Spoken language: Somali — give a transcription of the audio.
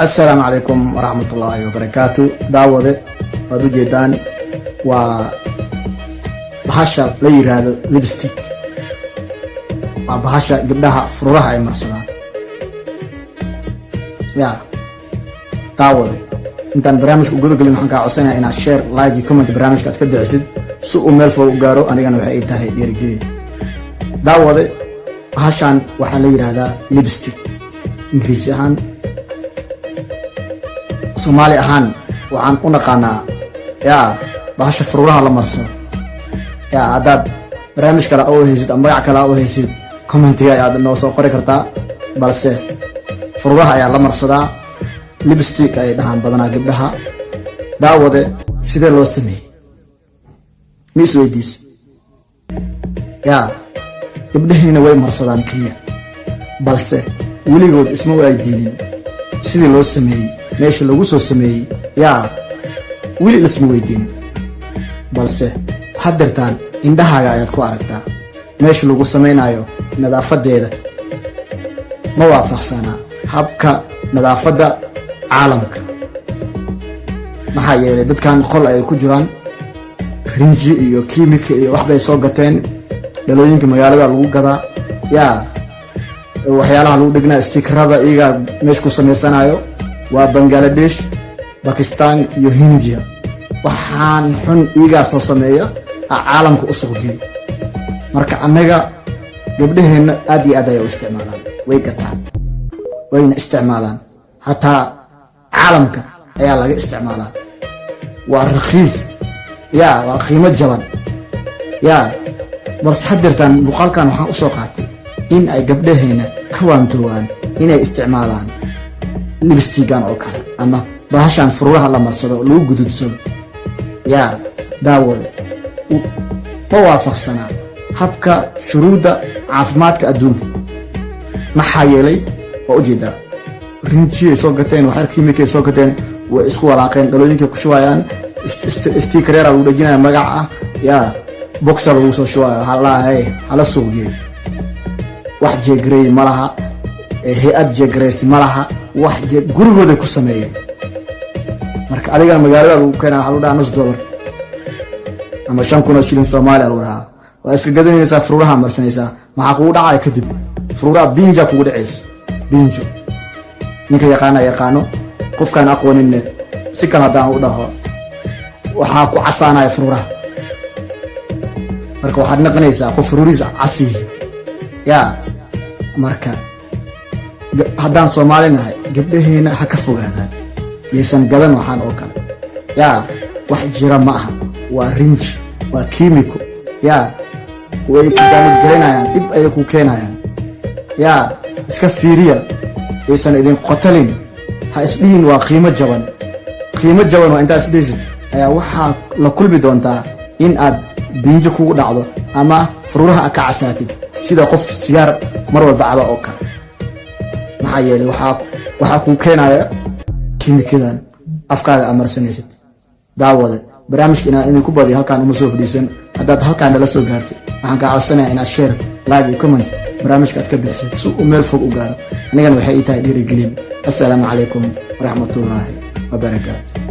السلام عليكم ورحمة الله وبركاته. داود وادو جيدان وبحاشا لير هذا لبستيك وبحاشا قبلها فرورها أي مرسلات يا داود intaan barnaamijka ugu galin waxaan ka codsanayaa inaad share like iyo comment barnaamijka aad ka dacsid si uu meel fog u gaaro anigana waxa ay tahay dhiirigelin. daawade bahashan waxaa la yiraahdaa lipstick ingiriisi ahaan, Soomaali ahaan waxaan u naqaanaa bahasha fururaha la marsado. Hadaad barnaamij kale oo haysid ama magac kale oo haysid commentiga ayaad noo soo qori kartaa, balse fururaha ayaa la marsadaa. lipstick ay dhahaan badanaa gabdhaha. daawade sidee loo sameeyey mis weydiis gabdhahiina way marsadaan kaliya, balse weligood isma weydiinin sidii loo sameeyey, meesha lagu soo sameeyey weli isma weydiinin, balse waxaad dirtaan indhahaaga ayaad ku aragtaa meesha lagu samaynayo. nadaafadeeda ma waafaqsanaa habka nadaafadda caalamka, maxaa yeelay dadkan qol ay ku jiraan rinji iyo kiimika iyo waxbay soo gateen. dhalooyinka magaalada lagu gadaa waxyaalaha lagu dhignaa stikerada iyaga meesha ku samaysanayo waa Bangladesh, Pakistan iyo Hindiya. waxaan xun iyagaa soo sameeya caalamka u suuq geeyo. marka annaga gabdhaheena aad iyo aad ay u isticmaalaan, way gataan wayna isticmaalaan, hataa caalamka ayaa laga isticmaalaa. waa raqiis waa qiimo jaban balse hadirtaan muuqaalkan waxaan u soo qaatay in ay gabdhaheena ka waantoowaan inay isticmaalaan lipstickan oo kale ama bahashan fururaha la marsado oo lagu gududsado. daawada ma waafaqsanaa habka shuruuda caafimaadka adduunka, maxaa yeelay oo ujeedaa rinjiyay soo gateen, waxyar kiimikay soo gateen, way isku walaaqeen, dhalooyinkay ku shubayaan, stikereera lagu dhejinaya magac boxa lagu soo shubaya, waxaa lalahay hala suuq geeyo. wax jeegareey ma laha, hay-ad jeegareysi ma laha, wax gurigooday ku sameeyeen. marka adigana magaalada lagu keenaa waxaa lagu dhahaa $1 ama 5,000 shilin Soomaaliya lagu dhahaa. waa iska gadanaysaa, fururaha marsanaysaa, maxaa kugu dhacaya kadib? fururaha binja kugu dhacayso. binjo ninka yaqaano, qofkaan aqooninne si kale haddaan u dhaho waxaa ku casaanaya fururaha. marka waxaad naqanaysaa qof fururihiisa casiyi. marka haddaan Soomaali nahay gabdhaheena ha ka fogaadaan, yaysan gadan waxaan oo kale. wax jira ma aha, waa rinji, waa kiimiko. way ku damage gareynayaan, dhib ayay ku keenayaan. iska fiiriya, aysan idin qotalin. ha isdhihin waa qiimo jaban. qiimo jaban waa intaad isdhihisid ayaa waxaa la kulmi doontaa in aad binjo kugu dhacdo ama fururaha ka casaatid sida qof sigaar mar walba caba oo kale. maxaa yeelay waxaa kuu keenaya kiimikadan afkaaga amarsanaysid. daawade barnaamijka inaan idinku badiyo halkaan uma soo fadhiisan. haddaad halkaan nala soo gaartay waxaan kaa codsanayaa inaad share, like iyo comment barnaamijka aad ka bixisid si uu meel fog u gaaro. anigana waxay ii tahay dhiirigelin. assalaamu calaykum waraxmatullaahi wabarakaatu.